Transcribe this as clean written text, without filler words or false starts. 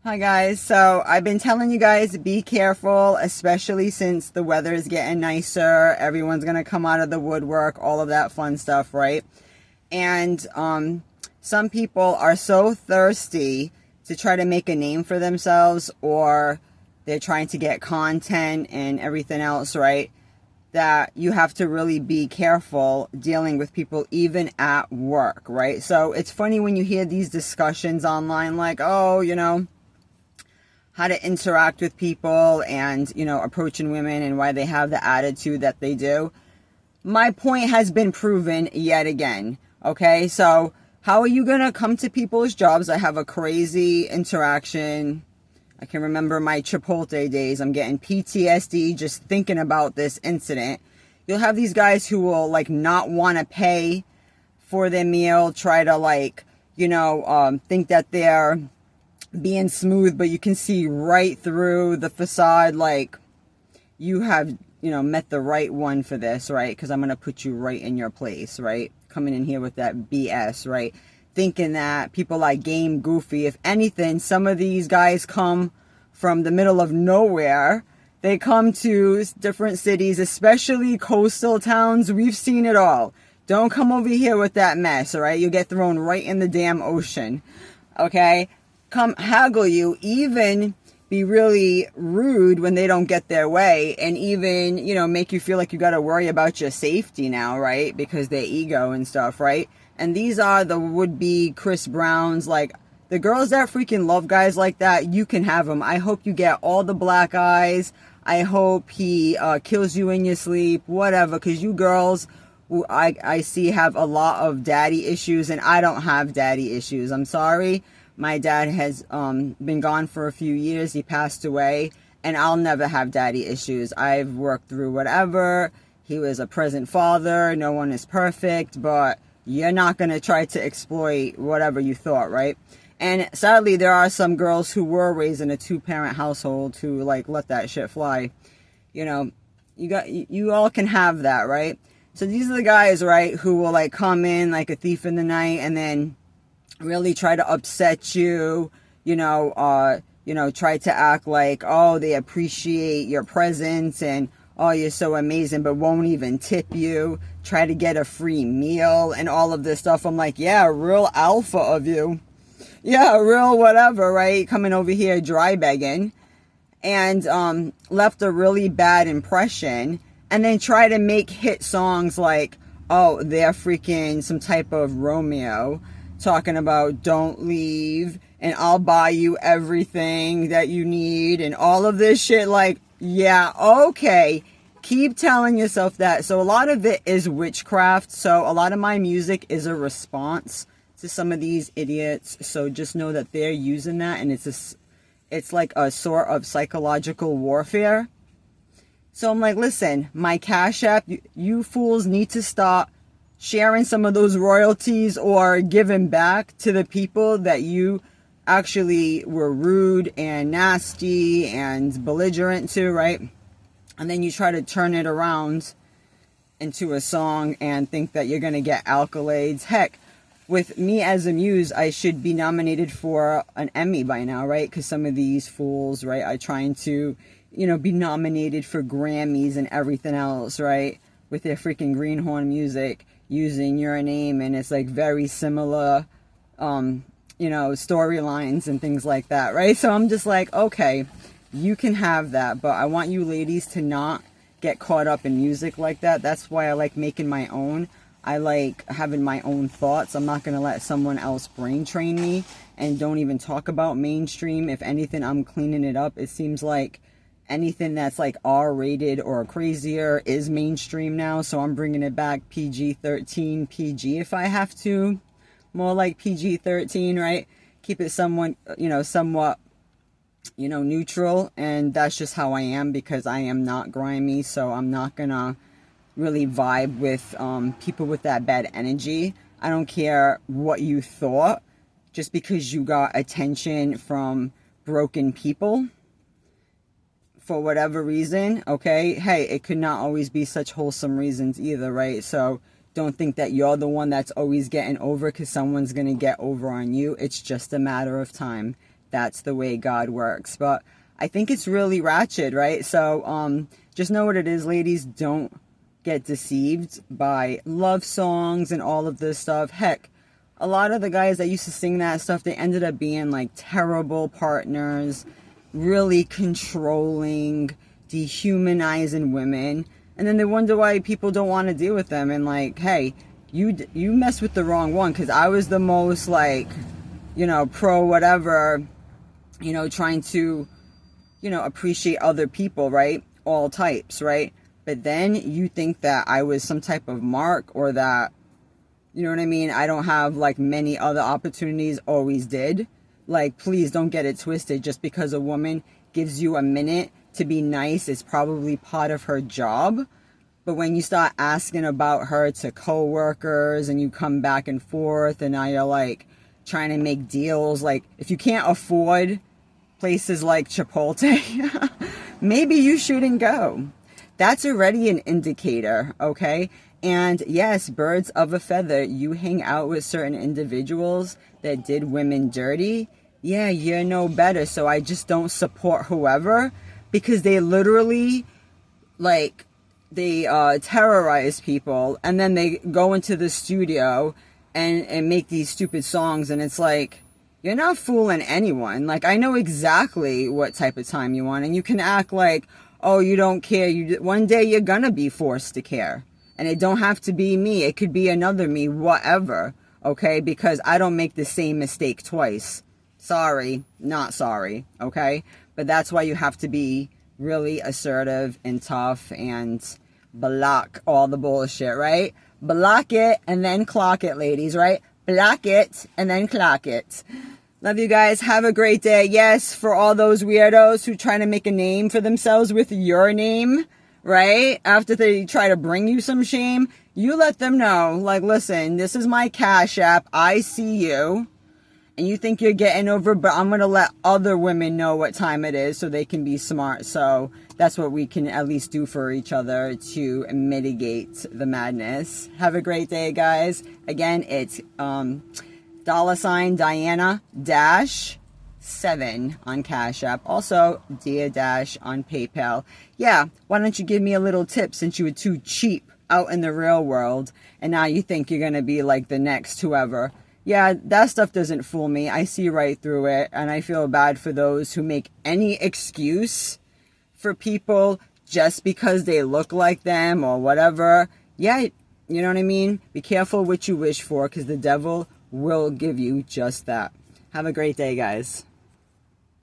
Hi guys, so I've been telling you guys to be careful, especially since the weather is getting nicer. Everyone's gonna come out of the woodwork, all of that fun stuff, right? And some people are so thirsty to try to make a name for themselves, or they're trying to get content and everything else, right? That you have to really be careful dealing with people even at work, right? So it's funny when you hear these discussions online like, oh, how to interact with people and, approaching women and why they have the attitude that they do. My point has been proven yet again, okay? So how are you going to come to people's jobs? I have a crazy interaction. I can remember my Chipotle days. I'm getting PTSD just thinking about this incident. You'll have these guys who will not want to pay for their meal, try to think that they're being smooth, but you can see right through the facade you have met the right one for this, right? Because I'm going to put you right in your place, right? Coming in here with that BS, right? Thinking that people like game goofy. If anything, some of these guys come from the middle of nowhere. They come to different cities, especially coastal towns. We've seen it all. Don't come over here with that mess, all right? You'll get thrown right in the damn ocean, okay? Come haggle you, even be really rude when they don't get their way, and even, make you feel like you got to worry about your safety now, right? Because their ego and stuff, right? And these are the would-be Chris Browns, the girls that freaking love guys like that, you can have them. I hope you get all the black eyes. I hope he kills you in your sleep, whatever, because you girls who I see have a lot of daddy issues, and I don't have daddy issues. I'm sorry. My dad has been gone for a few years. He passed away, and I'll never have daddy issues. I've worked through whatever. He was a present father. No one is perfect, but you're not going to try to exploit whatever you thought, right? And sadly, there are some girls who were raised in a two-parent household who let that shit fly. You all can have that, right? So these are the guys, right, who will come in like a thief in the night and then really try to upset you, try to act like, oh, they appreciate your presence and, oh, you're so amazing, but won't even tip you, try to get a free meal and all of this stuff. I'm like, yeah, real alpha of you. Yeah, real whatever, right? Coming over here dry begging, and left a really bad impression, and then try to make hit songs like, oh, they're freaking some type of Romeo, talking about don't leave and I'll buy you everything that you need and all of this shit. Yeah, okay, keep telling yourself that. So a lot of it is witchcraft. So a lot of my music is a response to some of these idiots. So just know that they're using that, and it's like a sort of psychological warfare. So I'm like, listen, my Cash App, you fools need to stop sharing some of those royalties or giving back to the people that you actually were rude and nasty and belligerent to, right? And then you try to turn it around into a song and think that you're going to get accolades. Heck, with me as Amused, I should be nominated for an Emmy by now, right? Because some of these fools, right, are trying to, be nominated for Grammys and everything else, right? With their freaking greenhorn music, using your name, and it's very similar, storylines and things like that, right? So I'm just like, okay, you can have that, but I want you ladies to not get caught up in music like that. That's why I like making my own. I like having my own thoughts. I'm not going to let someone else brain train me, and don't even talk about mainstream. If anything, I'm cleaning it up. It seems like anything that's R-rated or crazier is mainstream now, so I'm bringing it back PG-13, PG if I have to. More like PG-13, right? Keep it somewhat, neutral, and that's just how I am, because I am not grimy, so I'm not gonna really vibe with people with that bad energy. I don't care what you thought, just because you got attention from broken people for whatever reason, okay? Hey, it could not always be such wholesome reasons either, right? So don't think that you're the one that's always getting over, because someone's going to get over on you. It's just a matter of time. that's the way God works. But I think it's really ratchet, right? So just know what it is, ladies. Don't get deceived by love songs and all of this stuff. Heck, a lot of the guys that used to sing that stuff, they ended up being like terrible partners, really controlling, dehumanizing women. And then they wonder why people don't want to deal with them. And like, hey, you messed with the wrong one, because I was the most like, you know, pro whatever, you know, trying to, you know, appreciate other people, right? All types, right? But then you think that I was some type of mark, or that, you know what I mean, I don't have like many other opportunities, always did. Like, please don't get it twisted. Just because a woman gives you a minute to be nice, it's probably part of her job. But when you start asking about her to coworkers and you come back and forth, and now you're like trying to make deals, like if you can't afford places like Chipotle, maybe you shouldn't go. That's already an indicator, okay? And yes, birds of a feather, you hang out with certain individuals that did women dirty. Yeah, you're no better. So I just don't support whoever, because they literally, like, they terrorize people, and then they go into the studio and make these stupid songs, and it's like, you're not fooling anyone. Like, I know exactly what type of time you want, and you can act like, oh, you don't care. One day you're gonna be forced to care. And it don't have to be me. It could be another me, whatever. Okay? Because I don't make the same mistake twice. Sorry, not sorry. Okay? But that's why you have to be really assertive and tough and block all the bullshit, right? Block it and then clock it, ladies, right? Block it and then clock it. Love you guys. Have a great day. Yes, for all those weirdos who trying to make a name for themselves with your name, right? After they try to bring you some shame, you let them know, like, listen, this is my Cash App. I see you. And you think you're getting over, but I'm going to let other women know what time it is so they can be smart. So that's what we can at least do for each other to mitigate the madness. Have a great day, guys. Again, it's $Diana-7 on Cash App. Also, Dia Dash on PayPal. Yeah, why don't you give me a little tip, since you were too cheap out in the real world, and now you think you're going to be like the next whoever. Yeah, that stuff doesn't fool me. I see right through it, and I feel bad for those who make any excuse for people just because they look like them or whatever. Yeah, you know what I mean? Be careful what you wish for, because the devil will give you just that. Have a great day, guys.